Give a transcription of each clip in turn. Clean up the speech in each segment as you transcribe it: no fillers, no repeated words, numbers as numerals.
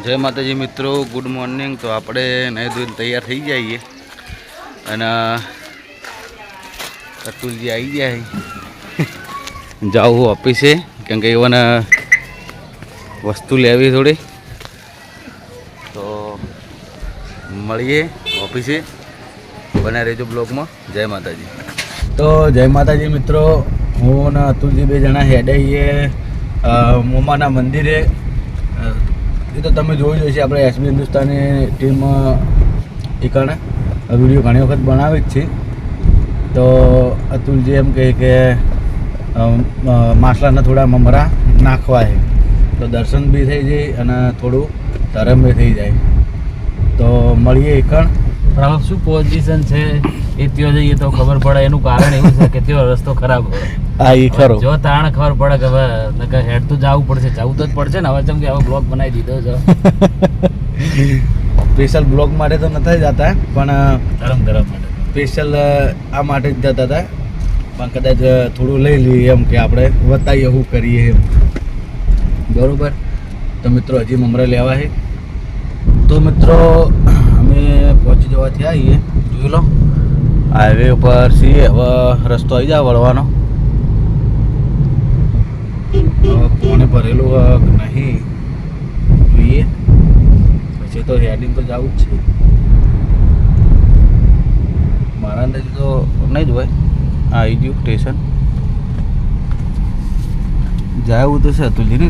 जय माताजी मित्रों, गुड मॉर्निंग। तो આપણે નહી ધોઈને તૈયાર થઈ જઈએ અને અતુલજી આવી જાય જાઉં ઓફિસે કેમ કે એવાને વસ્તુ લેવી થોડી, તો મળીએ ઓફિસે। બના રહેજો બ્લોગમાં। જય માતાજી। તો જય માતાજી મિત્રો, હું ને અતુલજી બે જણા હેડે આવીએ મોમાના મંદિરે। એ તો તમે જોઈ જશે, આપણે એસબી હિન્દુસ્તાની ટીમ એકણે વિડીયો ઘણી વખત બનાવી જ છે। તો અતુલજી એમ કહે કે માસલાના થોડા મમરા નાખવા છે તો દર્શન બી થઈ જાય અને થોડું ધરમ બી થઈ જાય। તો મળીએ એકણ। પણ શું પોઝિશન છે એ ત્યાં જઈએ તો ખબર પડે। એનું કારણ એવું છે કે ત્યાં રસ્તો ખરાબ હોય। હા એ ખરો, જો તાણ ખબર પડે કે હવે નકર હેડ તો જવું પડશે, જવું તો જ પડશે ને। હવે જેમ કે હવે બ્લોગ બનાવી દીધો છે સ્પેશિયલ બ્લોગ માટે તો નથી જતા, પણ ગરમ ગરમ માટે સ્પેશિયલ આ માટે જ જતા હતા। પણ કદાચ થોડું લઈ લઈએ એમ કે આપણે બતાવીએ શું કરીએ એમ, બરાબર। તો મિત્રો હજી મમરા લેવા છે। તો મિત્રો અમે પહોંચી જવાથી આવીએ, જોઈ લો હાઈવે ઉપર છીએ। હવે રસ્તો આવી જાય વળવાનો। પાણી ભરેલું નહીં જોઈએ, પછી તો હેડિંગ તો જવું જ છે। મારા અંદાજે તો નહીં જ હોય। આવી ગયું સ્ટેશન, જાય એવું તો છે અતુલજી ને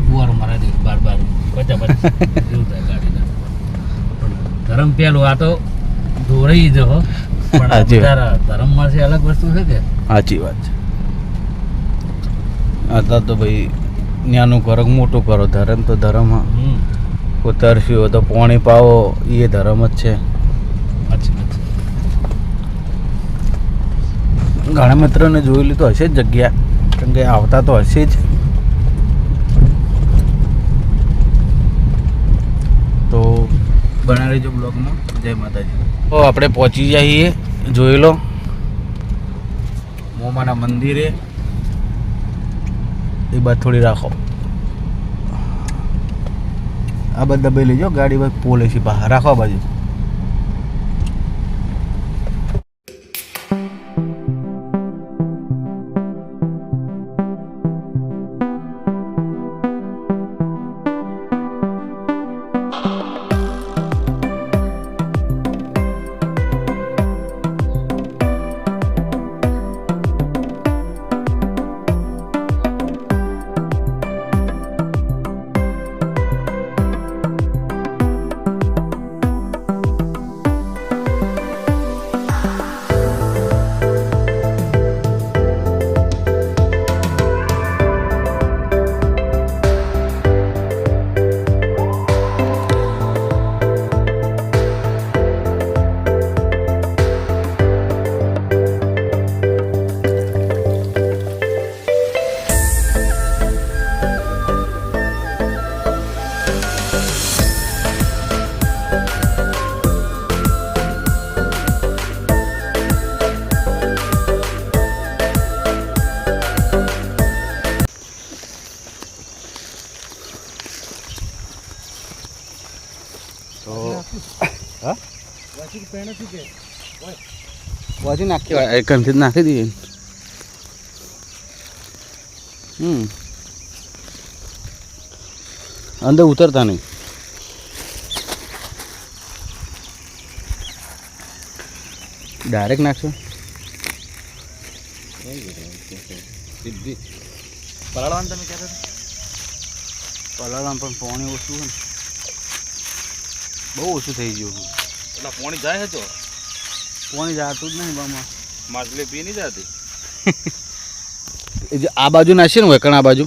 ફુવાર મારા દે બાર બાર પચા પચા એવું થાય ગાડીના। ધરમ પેલું આ તો દોરાઈ જ હો, પણ ધરમ માં છે અલગ વસ્તુ છે કે સાચી વાત છે। અત્યારે તો ભાઈ નાનું કરો મોટું કરો, ધર્મ તો ધર્મ। ઉતરશું હોય તો પાણી પાવો, એ ધર્મ જ છે। ઘણા મિત્રોને જોયેલી તો હશે જ જગ્યા, કેમ કે આવતા તો હશે જ। તો બના રહેજો બ્લોગમાં। જય માતાજી। તો આપણે પહોંચી જઈએ, જોઈ લો મોમાના મંદિરે। એ બાદ થોડી રાખો, આ બાદ દબાઈ લેજો ગાડી બાદ પોલે છે બહાર રાખો બાજુ। વાજી નાખી એકમથી નાખી દઈએ। અંદર ઉતરતા નહીં, ડાયરેક્ટ નાખશો। પલાળવાનું તમે કહેતા પલાળવાનું, પણ પાણી ઓછું હોય ને, બહુ ઓછું થઈ ગયું। એટલે પાણી જાય તો પાણી જતું જ નહીં બામાં, માછલી પી નહીં જતી। આ બાજુ નાખીએ ને વેકણ, આ બાજુ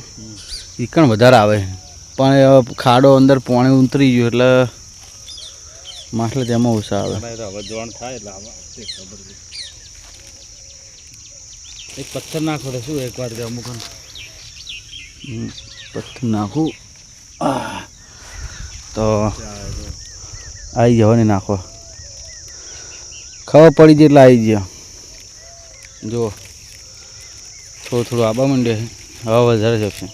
ઈકણ વધારે આવે, પણ ખાડો અંદર પાણી ઉતરી ગયું એટલે માછલા તેમાં ઓછા આવે। હવે જોણ થાય એટલે ખબર છે। એક પથ્થર નાખો તો શું એકવાર કે અમુક પથ્થર નાખું તો આવી જવાની નાખો, ખબર પડી જાય એટલે આવી ગયા। જો થોડું થોડું આબા માંડે, હવા વધારે જશે।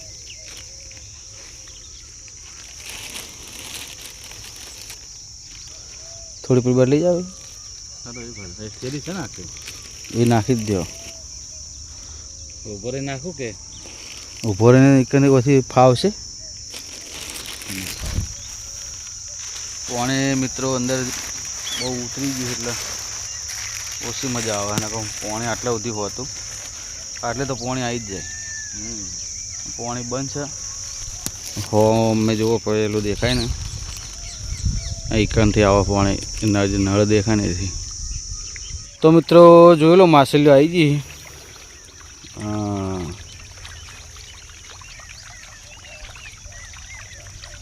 થોડી પીળ બદલી જાવ શેરી છે ને આખી એ નાખી જ દો. ઉપર નાખું કે ઊભો રહીને એકને પછી ફાવશે. પાણી મિત્રો અંદર બહુ ઉતરી ગયું એટલે ઓછી મજા આવે. અને કહું પાણી આટલા સુધી હોતું આટલે તો પાણી આવી જ જાય. પાણી બંધ છે હો મેં જોવો પડેલું દેખાય ને એકનથી આવા પાણી નળ દેખાય ને એથી. તો મિત્રો જોઈ લો માછલીઓ આવી ગઈ.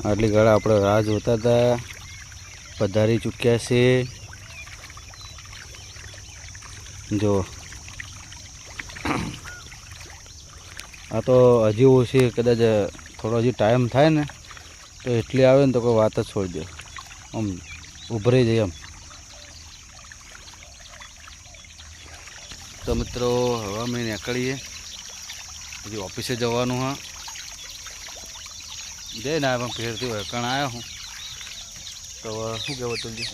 આટલી ગાળા આપણે રાહ જોતા હતા, પધારી ચૂક્યા છે. જો આ તો હજી ઓછી, કદાચ થોડો હજી ટાઈમ થાય ને તો એટલી આવે ને તો કોઈ વાત જ છોડી દે, આમ ઉભરાઈ જાય એમ. તો મિત્રો હવે અમે નીકળીએ, હજી ઓફિસે જવાનું. હા જઈ ને પણ ફેરથી વળકણ આવ્યો હું તો શું કહેવું તુલજી.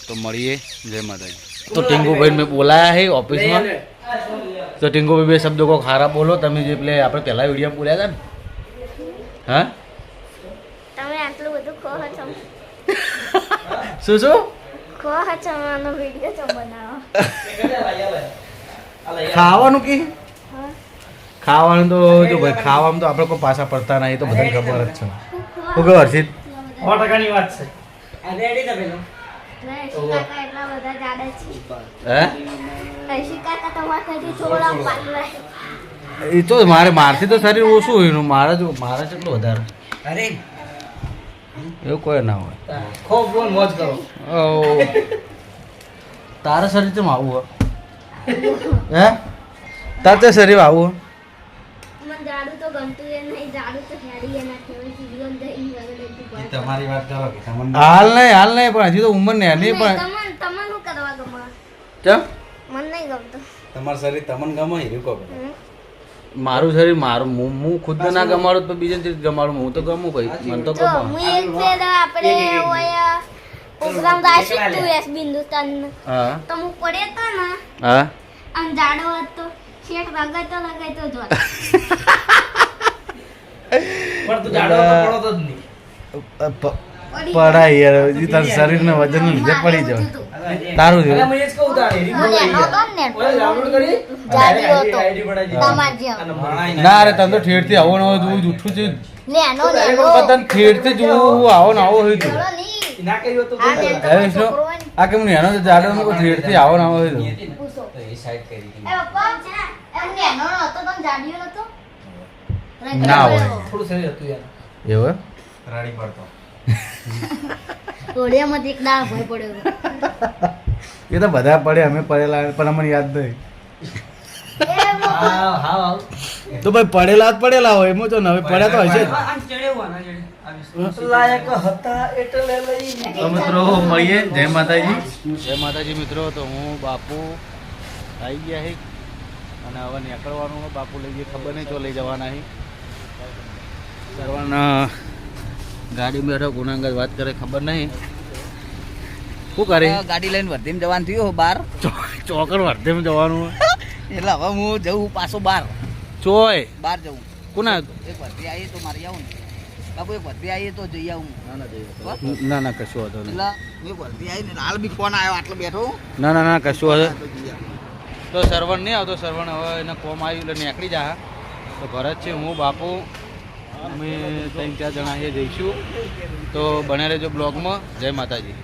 તો મળીએ. જય માતાજી. તો ટીંગુભાઈ મેં બોલાયા है ઓફિસમાં. તો ટીંગુભાઈ બે શબ્દો કો ખારા બોલો તમે, જે પેલે આપણે પહેલા વિડીયો બોલ્યા હતા ને. હા તમે આટલું બધું ખો છો શું શું ખો છો આનો વિડિયો તો બનાવો. ખાવાનું કે હા ખાવાનું તો જો ભાઈ ખાવામાં તો આપણે કોઈ પાછા પડતા નહીં, તો બધાને ખબર જ છે. શું કહો હર્ષિત? 100%ની વાત છે. નહીં કાકા એટલા બધા જાડા છે. હે હર્ષિત કાકા તમારાથી થોડા પાતળા છે. એ તો મારથી તો શરીર ઓછું હોય, મારે કેટલું વધારે. અરે એવું કોઈ ના હોય. ખૂબ બોલ મોજ કરો. તારા શરીર કેમ આવું હોય? હે તાર તો શરીર આવું હોય? મને જાડું તો ગમતું એ નહીં, જાડું તો હેડી ના કહેવાય. જીવન દહીં વગર તમારી વાત કરો કે તમને હાલ નહીં પણ હજી તો ઉંમર ને નહીં પણ તમને શું કરવા ગમે? ચમ મને નહીં ગમતું. તમારું શરીર તમને ગમે એ કહો. મારું શરીર હું ખુદ ના ગમાડું તો બીજાને ચીજ ગમાડું. હું તો ગમું ભાઈ, મને તો જો ગમે. હું એક ફેર આપણે ઓય પ્રોગ્રામ રાશી તું એસ હિન્દુસ્તાન હા તો હું પડે તો ને હા આમ જાડો હતો શેઠ લગાતો જો પણ તું જાડો તો પડો જ નહીં. પડાય યાર, તાર શરીર ને વજન લીધે પડી જાવ. તારું અરે હું એ જ કહું તા એરી હું નેનો તો ને ઓય ડાઉનલોડ કરી જાડી હતો આઈડી બનાવી દે. તમાર જેમ અને ભણાય ના રે તને તો ઠેરથી આવો ને આવો જોવું જૂઠું છે. નેનો તને ઠેરથી જોવું આવો ને આવો હોય તું. ના કર્યો તો આ ને હવે શું? આ કેમ નેનો જાડો ને ઠેરથી આવો ને આવો હોય તું. પૂછો તો એ સાઈડ કરી એ પપ્પા એમ નેનો હતો તો જાડીયો નતો ના હોય. થોડું શરીર હતું યાર. એવું રાડી પડતો. ઓડિયામાંથી એક દાળ ભય પડ્યો એ તો બધા પડે, અમે પડેલા પણ અમને યાદ નહીં. હા હા તો ભાઈ પડેલા જ પડેલા હોય એમાં તો હવે પડ્યા તો હશે જ. લાયક હતા એટલે લઈ તો મિત્રો મળીએ. જય માતાજી. જય માતાજી મિત્રો. તો હું બાપુ આવી ગયા છે અને હવે નીકળવાનું. બાપુ લઈ જઈએ, ખબર નહીં તો લઈ જવાના છે. સરવાના ગાડી બેઠો ગુનાંગત વાત કરે, ખબર નહીં શું કરે. ગાડી લઈને વર્ધીને જવાનું થયું બાર, ચોકર વર્ધેમ જવાનું એટલે હવે હું જવું પાછો બાર ચોય બાર જવું. કોના એક વર્ધી આવીએ તો મારી આવું ને બાબુ, એક વર્ધી આવીએ તો જઈ આવું. ના ના કશું હતો નહીં. એટલે એક વર્ધી આવીને હાલ બી ફોન આવ્યો આટલો બેઠો ના કશું હતો. તો જઈ આવું. તો સરવણ નહીં આવતો. સરવણ હવે એને કોમ આવ્યું એટલે નીકળી જા. તો ભરત છે, હું બાપુ, અમે 3-4 જણા અહીંયા જઈશું. તો બને રહેજો બ્લોગમાં. જય માતાજી.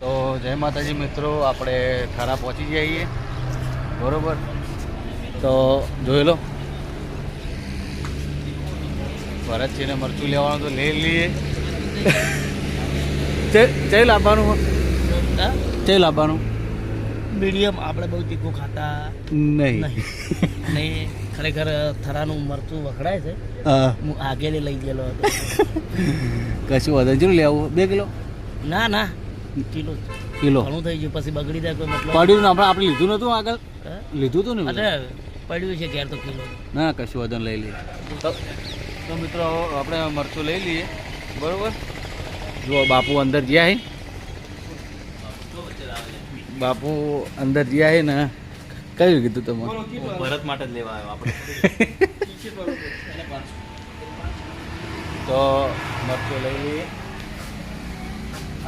તો જય માતાજી મિત્રો, આપણે ખરા પહોંચી જઈએ બરોબર. તો જોઈ લો ભરત છે ને મરચું લેવાનું તો લઈ લઈએ. ચઈ લાવવાનું ચઈ લાવવાનું મીડિયમ આપણે બહુ તીખું ખાતા નહીં. નહીં. ખરેખર થરાનું મરચું વખડાય છે. હા હું આગેલી લઈ ગયેલો હતો. કશું વધારે જરૂર લેવું 2 કિલો ના ના કિલો કિલો ઘણું થઈ ગયું, પછી બગડી જાય કોઈ મતલબ. પડ્યું ને આપણે લીધું નતું આગળ, હે? લીધું હતું ને. અરે પડ્યું છે ક્યારે તો કિલો. ના કશું વધારે લઈ લઈએ. તો મિત્રો આપણે મરચું લઈ લઈએ બરોબર. જો બાપુ અંદર ગયા હે, બાપુ અંદર ગયા હે ને કયું કીધું તમે? ભરત માટે જ લેવા આવ્યો આપણે. તો મરચું લઈ લઈએ.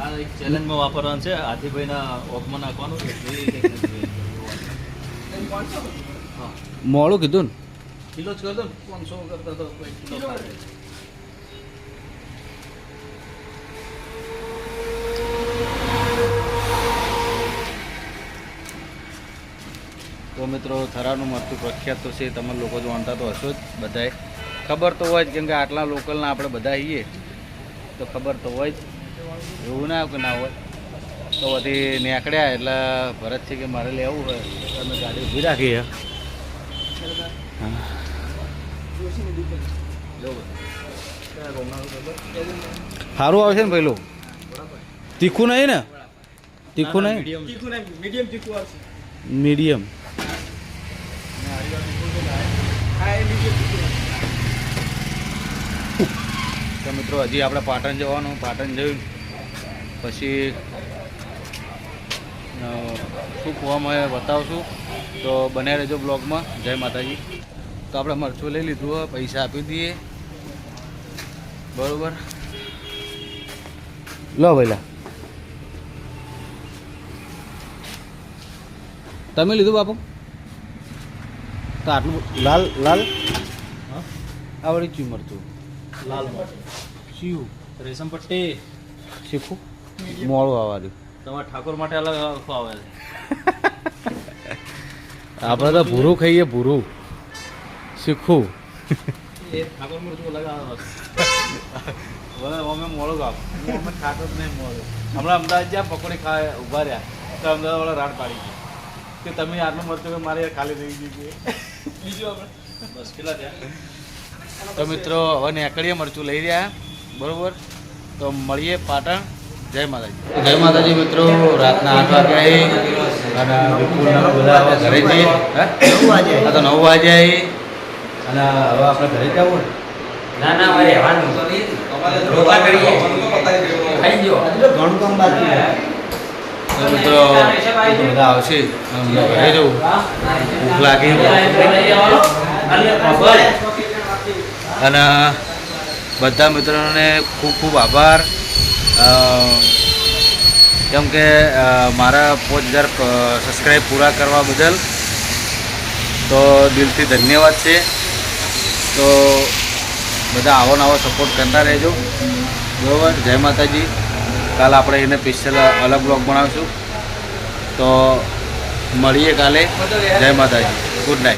આ એક ચેલેન્જમાં વાપરવાનું છે, હાથીભાઈના ઓગમાં નાખવાનું છે. મોડું કીધું ને. કિલો જ કરતો ને 500 કરતા તો કોઈ કિલો થાય. તો મિત્રો થરાનું મરચું પ્રખ્યાત તો છે, તમે લોકો જાણતા તો હશો જ બધાએ. ખબર તો હોય જ, કેમ કે આટલા લોકલના આપણે બધા આવીએ તો ખબર તો હોય જ. એવું ના કે ના હોય. તો બધી નીકળ્યા એટલે ભરત છે કે મારે લેવું હોય તમે ગાડી ઊભી રાખી હે. સારું આવશે ને પેલું? તીખું નહીં ને? તીખું નહીં, મીડિયમ. તો મિત્રો હજી આપણે પાટણ જવાનું, પાટણ જઈને પછી શું કહેવામાં બતાવશું. તો બને રહેજો બ્લોગમાં. જય માતાજી. તો આપણે મરચું લઈ લીધું હોય, પૈસા આપી દઈએ. બરોબર, લો ભાઈલા. તમે લીધું બાપુ? તો આટલું લાલ લાલ આવડી ચી મરચું લાલ શિવ રેશમ પટ્ટી શીખું મોડું આવવાનું. તમારા ઠાકોર માટે અલગ આવે છે. આપણે તો ભૂરું ખાઈએ, ભૂરું શીખું. એ ઠાકોર મરચું અલગ આવે. બોલે અમે મોડું ગાવ, અમે ખાતો જ નહીં મોડું. હમણાં અમદાવાદ જ્યાં પકોડી ખાવા ઊભા રહ્યા તો અમદાવાદવાળા રાડ પાડી ગઈ કે તમે આટલું મરચું કે મારે ખાલી થઈ ગયું છે. બીજું આપણે બસ કેટલા થયા? તો મિત્રો હવે નેકળીએ, મરચું લઈ રહ્યા. બરોબર, તો મળીએ પાટણ. જય માતાજી. જય માતાજી મિત્રો. રાતના 8 વાગ્યા અને વિપુલના બધા ઘરે જઈએ. હા, 9 વાગે. હા, તો 9 વાગે આવી અને હવે આપણે ઘરે જવું ને. ના ના ભાઈ રહેવાનું રોકા કરીએ ખાઈ ગયો ઘણું કામ બાકી છે. તો મિત્રો બધા આવશે અને ઘરે જવું. ભૂખ લાગી અને બધા મિત્રોને ખૂબ ખૂબ આભાર. કેમ કે મારા 5000 સબસ્ક્રાઈબ પૂરા કરવા બદલ તો દિલથી ધન્યવાદ છે. તો બધા આવો નવો સપોર્ટ કરતા રહેજો. બરાબર, જય માતાજી. કાલે આપણે એને સ્પેશિયલ અલગ બ્લોગ બનાવીશું. તો મળીએ કાલે. જય માતાજી. Good night.